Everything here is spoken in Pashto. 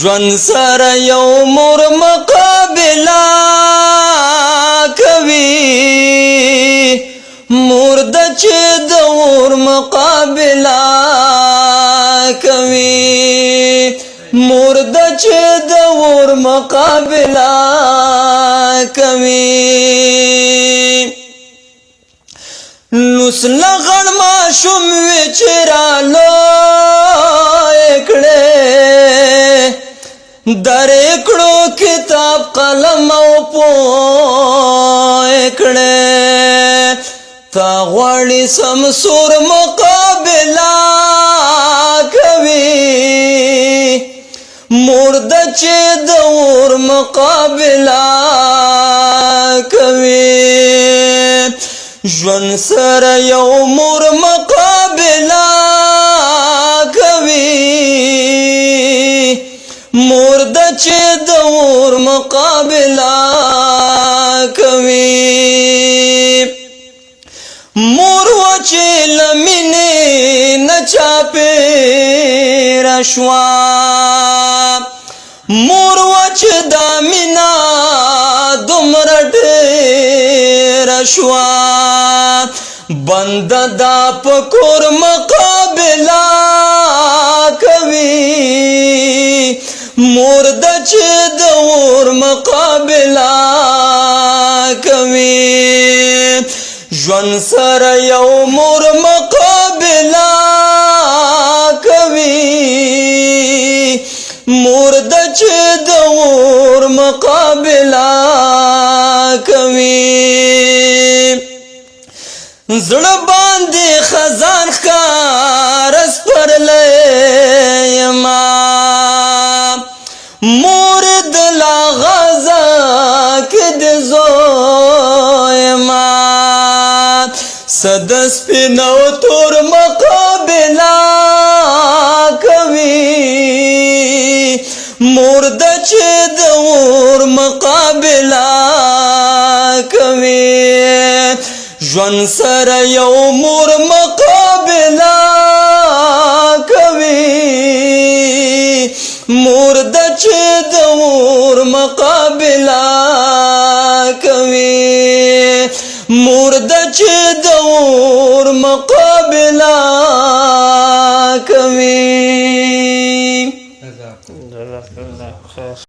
ژوند سره یو مور مقابله کوي مور د چې د اور مقابله کوي مور د چې د اور مقابله کوي لوس لغړ ماشوم وی چې رالوی کړې درې کړو کتاب قلم او پوی کړې تا غواړي سمسور مقابله کوي مور د چې د اور مقابله کوي ژوند سره یو مور مقابله کوي مور د چې د اور مقابله کوي مور و چې لمنې نه چاپېره شوه مور و چې دا مینه دومره ډېره شوه بنده دا په کور مقابله کوي مور د چې د اور مقابله کوي ژوند سره یو مور مقابله کوي مور د چې د اور مقابله کوي زړه باندې خزان ښکار سپرلی یما مور د لا غزا کې د زوی ما صد سپینو تور مقابله کوي مور د چې د اور مقابله کوي ژوند سره یو مور مقابله کوي مور د چې د اور مقابله کوي مور د چې د اور مقابله کوي